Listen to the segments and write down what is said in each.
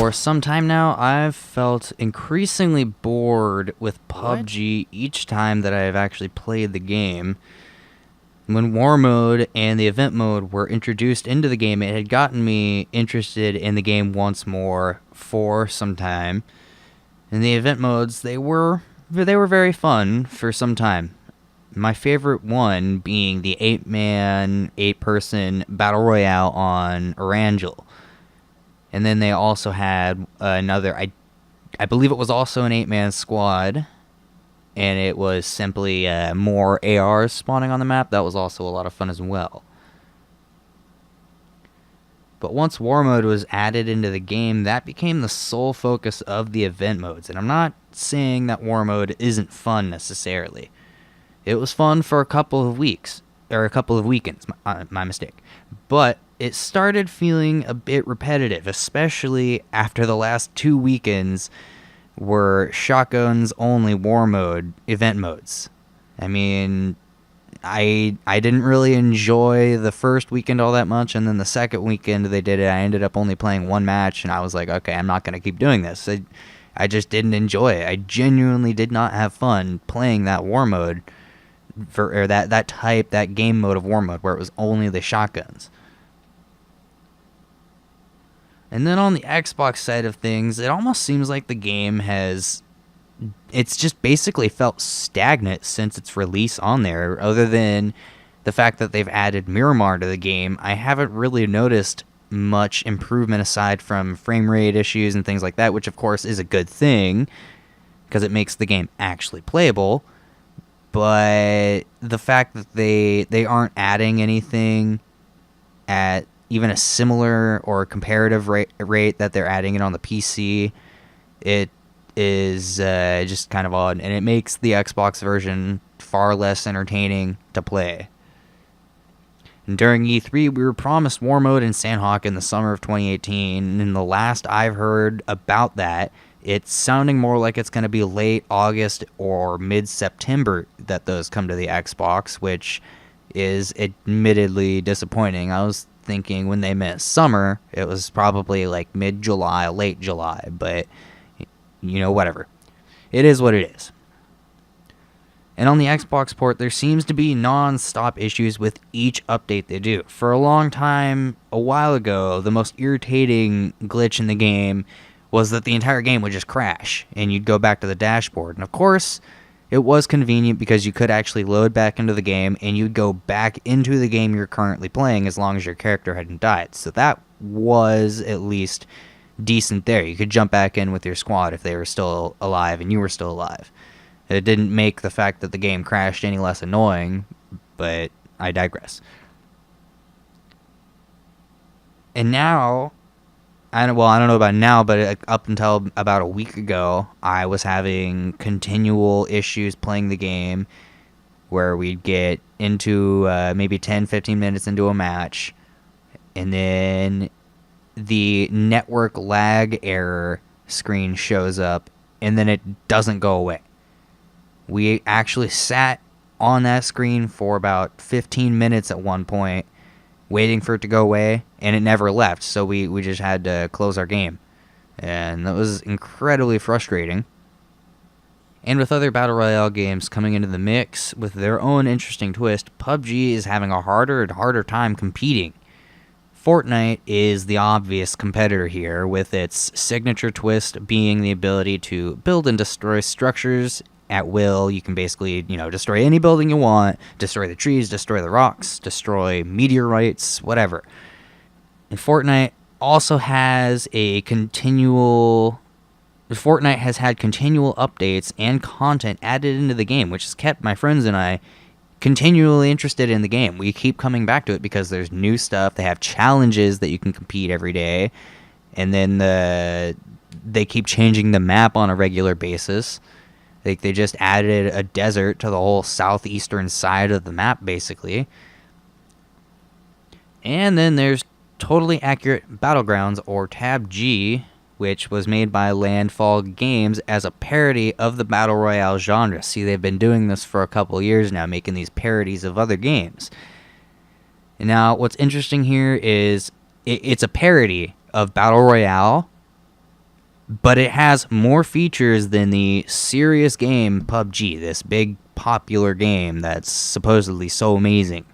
For some time now, I've felt increasingly bored with PUBG each time that I've actually played the game. When War Mode and the Event Mode were introduced into the game, it had gotten me interested in the game once more for some time. And the Event Modes, they were very fun for some time. My favorite one being the 8-man, 8-person Battle Royale on Erangel. And then they also had another, I believe it was also an 8-man squad, and it was simply more ARs spawning on the map. That was also a lot of fun as well. But once War Mode was added into the game, that became the sole focus of the event modes. And I'm not saying that War Mode isn't fun necessarily. It was fun for a couple of weeks, or a couple of weekends, my mistake. But it started feeling a bit repetitive, especially after the last 2 weekends were shotguns only War Mode event modes. I mean, I didn't really enjoy the first weekend all that much, and then the second weekend they did it, I ended up only playing one match, and I was like, okay, I'm not going to keep doing this. I just didn't enjoy it. I genuinely did not have fun playing that War Mode, or that game mode of War Mode, where it was only the shotguns. And then on the Xbox side of things, it almost seems like the game it's just basically felt stagnant since its release on there. Other than the fact that they've added Miramar to the game, I haven't really noticed much improvement aside from frame rate issues and things like that, which of course is a good thing because it makes the game actually playable. But the fact that they aren't adding anything at even a similar or comparative rate that they're adding it on the PC, it is just kind of odd, and it makes the Xbox version far less entertaining to play. And during E3, we were promised War Mode and Sandhawk in the summer of 2018, and the last I've heard about that, it's sounding more like it's going to be late August or mid-September that those come to the Xbox, which is admittedly disappointing. I was thinking when they meant summer, it was probably like mid-July, late July, but whatever. It is what it is. And on the Xbox port, there seems to be non-stop issues with each update they do. For a long time, a while ago, the most irritating glitch in the game was that the entire game would just crash, and you'd go back to the dashboard. And of course, it was convenient because you could actually load back into the game, and you'd go back into the game you're currently playing as long as your character hadn't died. So that was at least decent there. You could jump back in with your squad if they were still alive and you were still alive. It didn't make the fact that the game crashed any less annoying, but I digress. And now, I don't know about now, but up until about a week ago, I was having continual issues playing the game where we'd get into maybe 10, 15 minutes into a match, and then the network lag error screen shows up, and then it doesn't go away. We actually sat on that screen for about 15 minutes at one point, waiting for it to go away, and it never left, so we just had to close our game. And that was incredibly frustrating. And with other Battle Royale games coming into the mix with their own interesting twist, PUBG is having a harder and harder time competing. Fortnite is the obvious competitor here, with its signature twist being the ability to build and destroy structures at will. You can basically, destroy any building you want, destroy the trees, destroy the rocks, destroy meteorites, whatever. And Fortnite has had continual updates and content added into the game, which has kept my friends and I continually interested in the game. We keep coming back to it because there's new stuff. They have challenges that you can compete every day, and then they keep changing the map on a regular basis. Like, they just added a desert to the whole southeastern side of the map, basically. And then there's Totally Accurate Battlegrounds, or Tab G, which was made by Landfall Games as a parody of the Battle Royale genre. See, they've been doing this for a couple years now, making these parodies of other games. And now, what's interesting here is it's a parody of Battle Royale, but it has more features than the serious game PUBG, this big popular game that's supposedly so amazing.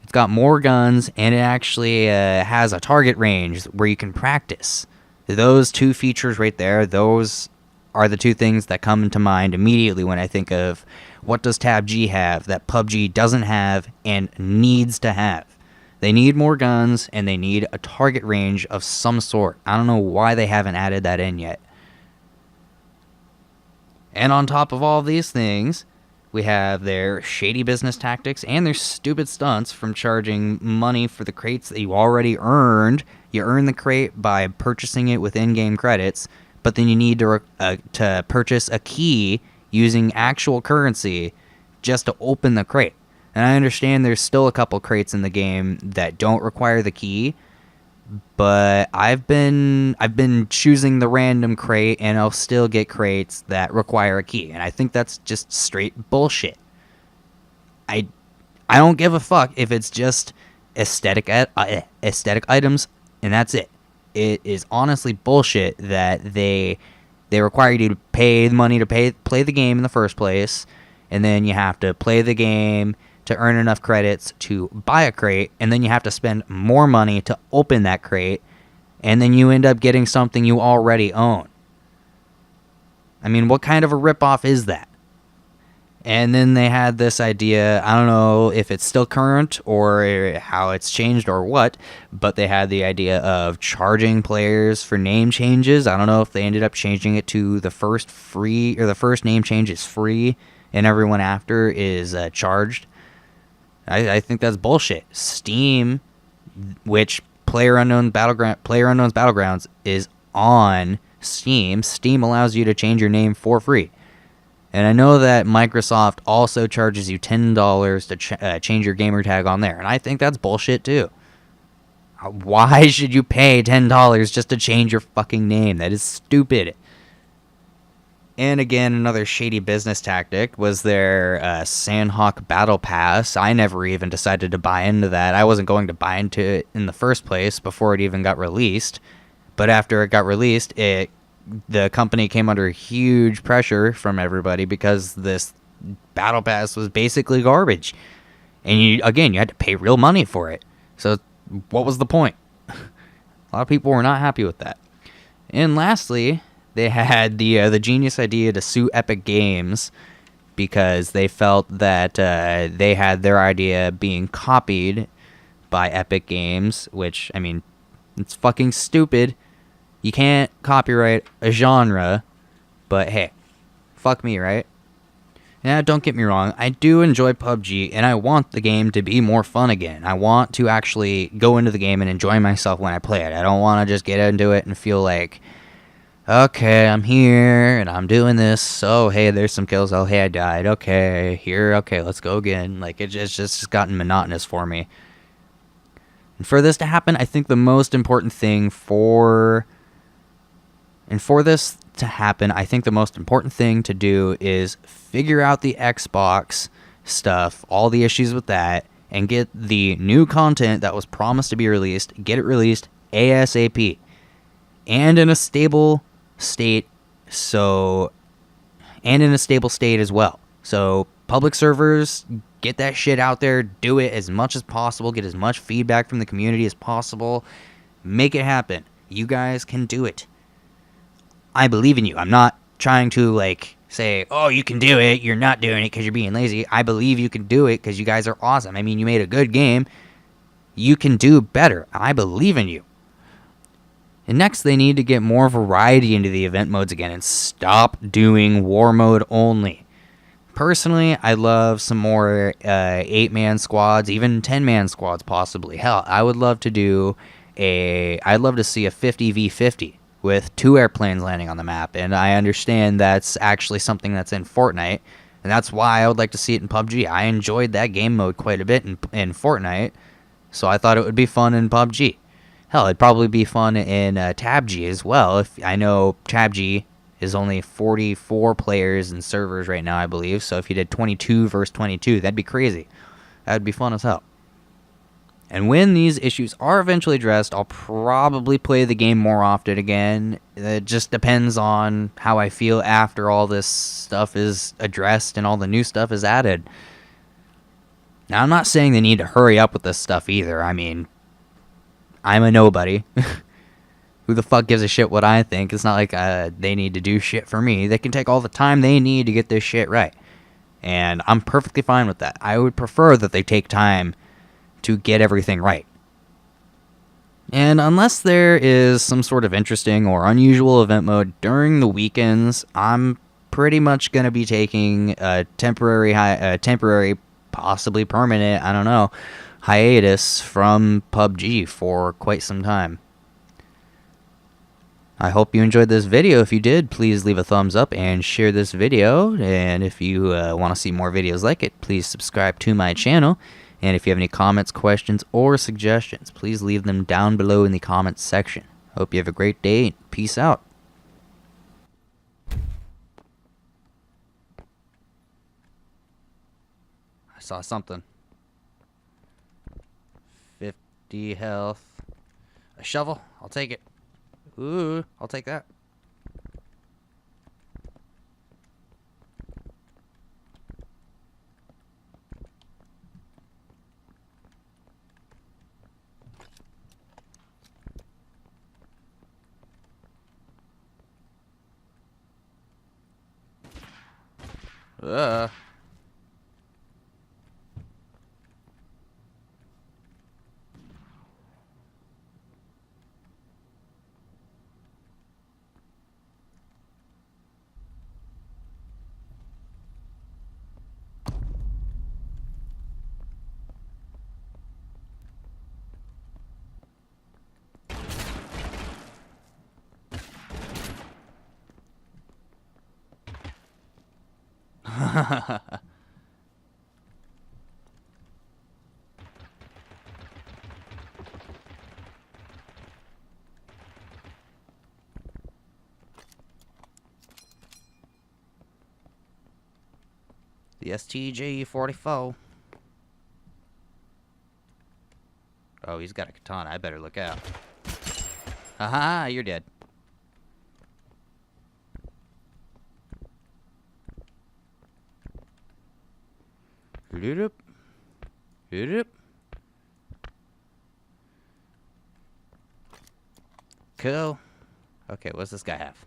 It's got more guns, and it actually has a target range where you can practice. Those two features right there, those are the two things that come into mind immediately when I think of what does Tab G have that PUBG doesn't have and needs to have. They need more guns, and they need a target range of some sort. I don't know why they haven't added that in yet. And on top of all these things, we have their shady business tactics and their stupid stunts from charging money for the crates that you already earned. You earn the crate by purchasing it with in-game credits, but then you need to purchase a key using actual currency just to open the crate. And I understand there's still a couple crates in the game that don't require the key, but I've been choosing the random crate, and I'll still get crates that require a key, and I think that's just straight bullshit. I don't give a fuck if it's just aesthetic items, and that's it. It is honestly bullshit that they require you to pay the money to play the game in the first place, and then you have to play the game to earn enough credits to buy a crate, and then you have to spend more money to open that crate, and then you end up getting something you already own. I mean, what kind of a ripoff is that? And then they had this idea, I don't know if it's still current or how it's changed or what, but they had the idea of charging players for name changes. I don't know if they ended up changing it to the first name change is free and everyone after is charged. I think that's bullshit. Steam, which PlayerUnknown's Battlegrounds is on Steam. Steam allows you to change your name for free. And I know that Microsoft also charges you $10 to change your gamer tag on there. And I think that's bullshit too. Why should you pay $10 just to change your fucking name? That is stupid. And again, another shady business tactic was their Sandhawk Battle Pass. I never even decided to buy into that. I wasn't going to buy into it in the first place before it even got released. But after it got released, the company came under huge pressure from everybody because this Battle Pass was basically garbage. And you had to pay real money for it. So what was the point? A lot of people were not happy with that. And lastly, they had the genius idea to sue Epic Games because they felt that they had their idea being copied by Epic Games, which, I mean, it's fucking stupid. You can't copyright a genre, but hey, fuck me, right? Now, don't get me wrong, I do enjoy PUBG, and I want the game to be more fun again. I want to actually go into the game and enjoy myself when I play it. I don't want to just get into it and feel like, okay, I'm here, and I'm doing this. Oh, hey, there's some kills. Oh, hey, I died. Okay, here. Okay, let's go again. Like, it's just gotten monotonous for me. And for this to happen, I think the most important thing to do is figure out the Xbox stuff, all the issues with that, and get the new content that was promised to be released, get it released ASAP. And in a stable state, as well. So public servers, get that shit out there, do it as much as possible, get as much feedback from the community as possible, make it happen. You guys can do it. I believe in you. I'm not trying to say, oh, you can do it, you're not doing it because you're being lazy. I believe you can do it because you guys are awesome. I mean, you made a good game. You can do better. I believe in you. And next, they need to get more variety into the event modes again and stop doing war mode only. Personally, I love some more 8-man squads, even 10-man squads possibly. Hell, I'd love to see a 50v50 with 2 airplanes landing on the map. And I understand that's actually something that's in Fortnite, and that's why I would like to see it in PUBG. I enjoyed that game mode quite a bit in Fortnite, so I thought it would be fun in PUBG. Hell, it'd probably be fun in Tab G as well. If I know Tab G is only 44 players and servers right now, I believe. So if you did 22 versus 22, that'd be crazy. That'd be fun as hell. And when these issues are eventually addressed, I'll probably play the game more often again. It just depends on how I feel after all this stuff is addressed and all the new stuff is added. Now, I'm not saying they need to hurry up with this stuff either. I mean, I'm a nobody. Who the fuck gives a shit what I think? It's not like they need to do shit for me. They can take all the time they need to get this shit right. And I'm perfectly fine with that. I would prefer that they take time to get everything right. And unless there is some sort of interesting or unusual event mode during the weekends, I'm pretty much going to be taking a temporary, possibly permanent, I don't know, hiatus from PUBG for quite some time. I hope you enjoyed this video. If you did, please leave a thumbs up and share this video. And if you want to see more videos like it, please subscribe to my channel. And if you have any comments, questions, or suggestions, please leave them down below in the comments section. Hope you have a great day. Peace out. I saw something. 50 health. A shovel? I'll take it. Ooh, I'll take that. Uh. The STG-44. Oh, he's got a katana. I better look out. Haha, you're dead. Hoop. Hoop. Cool. Okay, what's this guy have?